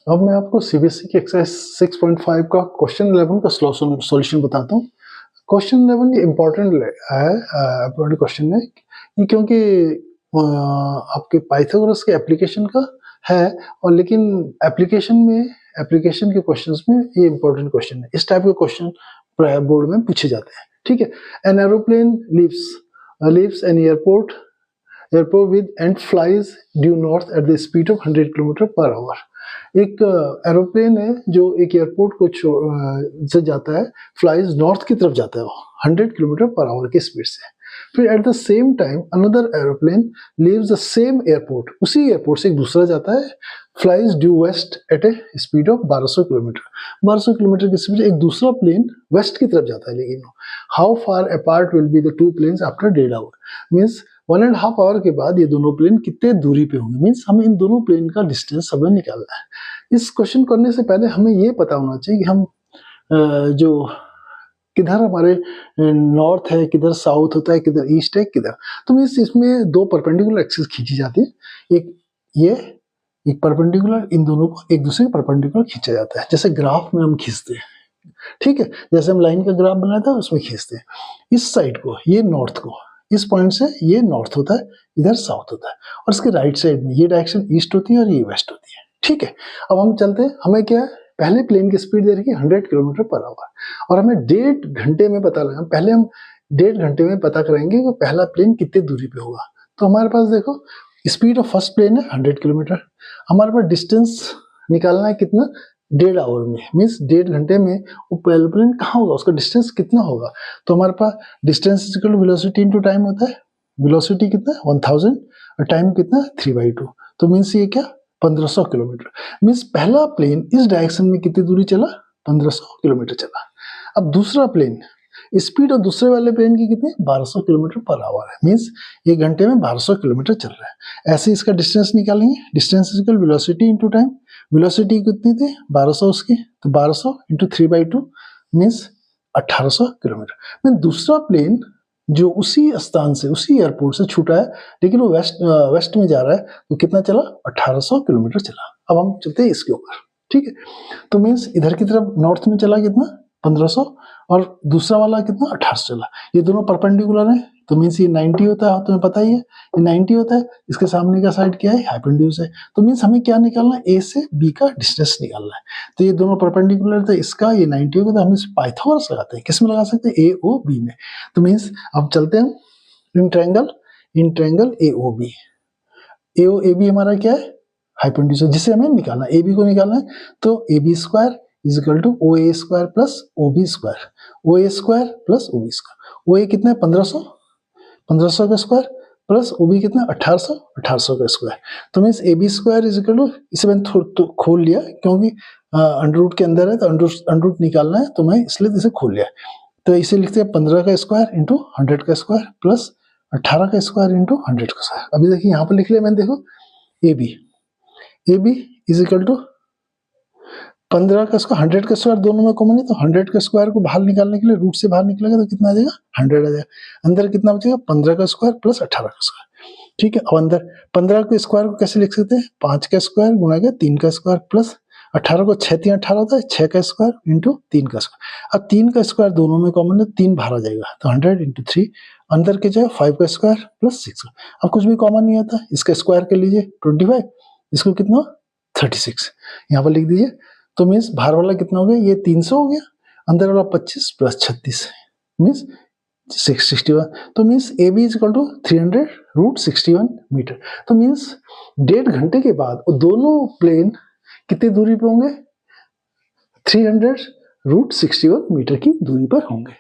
अब मैं आपको सीबीएसई की एक्सरसाइज 6.5 का क्वेश्चन 11 का सॉल्यूशन बताता हूँ। क्वेश्चन 11 ये इम्पोर्टेंट क्वेश्चन है ये, क्योंकि आपके पाइथागोरस के एप्लीकेशन का है, और लेकिन एप्लीकेशन के क्वेश्चंस में ये इम्पोर्टेंट क्वेश्चन है। इस टाइप के क्वेश्चन बोर्ड में पूछे जाते हैं, ठीक है। An aeroplane leaves an airport with and flies due north at the speed of 100 kilometre per hour. एक एरोप्लेन है जो एक एयरपोर्ट को से जाता है, फ्लाइज नॉर्थ की तरफ जाता है वो 100 किलोमीटर पर आवर की स्पीड से। फिर at the same time another aeroplane leaves the same airport, उसी एयरपोर्ट से एक दूसरा जाता है, flies due west at a speed of 1200 kilometre. 1200 kilometre की स्पीड से एक दूसरा प्लेन वेस्ट की तरफ जाता है। लेकिन how far apart will be the two planes after 1.5 hour. Means 1.5 hour के बाद ये दोनों प्लेन कितने दूरी पे होंगे। मीन्स हमें इन दोनों प्लेन का डिस्टेंस हमें निकालना है। इस क्वेश्चन करने से पहले हमें ये पता होना चाहिए कि हम जो किधर हमारे नॉर्थ है, किधर साउथ होता है, किधर ईस्ट है, किधर। तो मीन्स इसमें दो परपेंडिकुलर एक्सिस खींची जाती है, एक परपेंडिकुलर, इन दोनों को एक दूसरे के परपेंडिकुलर खींचा जाता है, जैसे ग्राफ में हम खींचते हैं, ठीक है। जैसे हम लाइन का ग्राफ बनाया था उसमें खींचते हैं। इस साइड को, ये नॉर्थ को, इस पॉइंट से ये नॉर्थ होता है, इधर साउथ होता है, और इसके राइट साइड में ये डायरेक्शन ईस्ट होती है और ये वेस्ट होती है, ठीक है। अब हम चलते हैं, हमें क्या है, पहले प्लेन की स्पीड दे रखी है 100 किलोमीटर पर आवर, और हमें 1.5 घंटे में पता लगा। पहले हम 1.5 घंटे में पता करेंगे कि पहला प्लेन कितनी दूरी पे होगा। तो हमारे पास देखो स्पीड ऑफ फर्स्ट प्लेन है 100 किलोमीटर, हमारे पास डिस्टेंस निकालना है कितना, 1.5 आवर में। मीन्स 1.5 घंटे में वो पहला प्लेन कहाँ होगा, उसका डिस्टेंस कितना होगा। तो हमारे पास distance is equal to velocity into time होता है। वेलोसिटी कितना 1000 और टाइम कितना 3/2। तो मीन्स ये क्या 1500 किलोमीटर। मीन्स पहला प्लेन इस डायरेक्शन में कितनी दूरी चला, 1500 किलोमीटर चला। अब दूसरा प्लेन, स्पीड और दूसरे वाले प्लेन की कितनी 1200 किलोमीटर पर आवर है। मीन्स 1 घंटे में 1200 किलोमीटर चल रहा है। ऐसे इसका डिस्टेंस निकालेंगे, distance is equal velocity into time. Velocity कितनी थी 1200 उसकी, तो 1200 इंटू 3/2 मीन्स 1800 किलोमीटर। मीन दूसरा प्लेन जो उसी स्थान से, उसी एयरपोर्ट से छूटा है, लेकिन वो वेस्ट में जा रहा है, तो कितना चला 1800 किलोमीटर चला। अब हम चलते हैं इसके ऊपर, ठीक है। तो मीन्स इधर की तरफ नॉर्थ में चला कितना 1500, और दूसरा वाला कितना 1800 चला। ये दोनों परपेंडिकुलर है, तो मीन्स ये 90 होता है, तुम्हें पता ही है ये 90 होता है। इसके सामने का साइड क्या है, हाइपोटेन्यूज है। तो मीन्स हमें क्या निकालना है, ए से बी का डिस्टेंस निकालना है। तो ये दोनों परपेंडिकुलर थे, इसका ये 90 होगा, तो हम इस पाइथागोरस लगाते हैं। किस में लगा सकते हैं, ए ओ बी में। तो मीन्स अब चलते हैं in triangle A O B. A O A B हमारा क्या है, हाइपोटेन्यूज है, जिसे हमें निकालना है, ए बी को निकालना है। तो A B square is equal to O A square plus O B square, O A square plus O B square. O A कितना है 1500 का स्क्वायर, प्लस ओ बी कितना 1800 का स्क्वायर। तो means A B square is equal to, इसे मैंने तो खोल लिया क्योंकि अंडर रूट के अंदर है, तो अंडर रूट निकालना है, तो मैं इसलिए इसे खोल लिया। तो इसे लिखते हैं 15 का स्क्वायर इंटू 100 का स्क्वायर प्लस 18 का स्क्वायर इंटू 100 का स्क्वायर। अभी देखिए यहाँ पर लिख लिया मैंने, देखो A B is equal to 15 का स्क्वायर 100 का स्क्वायर, दोनों में कॉमन है, तो 100 का स्क्वायर को बाहर निकालने के लिए रूट से बाहर निकलेगा तो कितना आ जाएगा 100 आ जाएगा। अंदर कितना बचेगा 15 का स्क्वायर प्लस 18 का स्क्वायर, ठीक है। अब अंदर 15 के स्क्वायर को कैसे लिख सकते हैं, 5 का स्क्वायर गुणा के 3 का स्क्वायर प्लस 18 को 6 3 18 होता है, 6 का स्क्वायर इंटू 3 का स्क्वायर। अब 3 का स्क्वायर दोनों में कॉमन है, 3 बाहर आ जाएगा, तो 100 इंटू 3, अंदर के जाए 5 का स्क्वायर प्लस 6। अब कुछ भी कॉमन नहीं आता, इसका स्क्वायर कर लीजिए 25, इसको कितना 36, यहाँ पर लिख दीजिए। तो मीन्स बाहर वाला कितना हो गया, ये 300 हो गया, अंदर वाला 25 प्लस 36 मीन्स 661। तो means A B is equal to 300√61 metre. तो मीन्स 1.5 घंटे के बाद वो दोनों प्लेन कितनी दूरी पे होंगे, 300√61 मीटर की दूरी पर होंगे।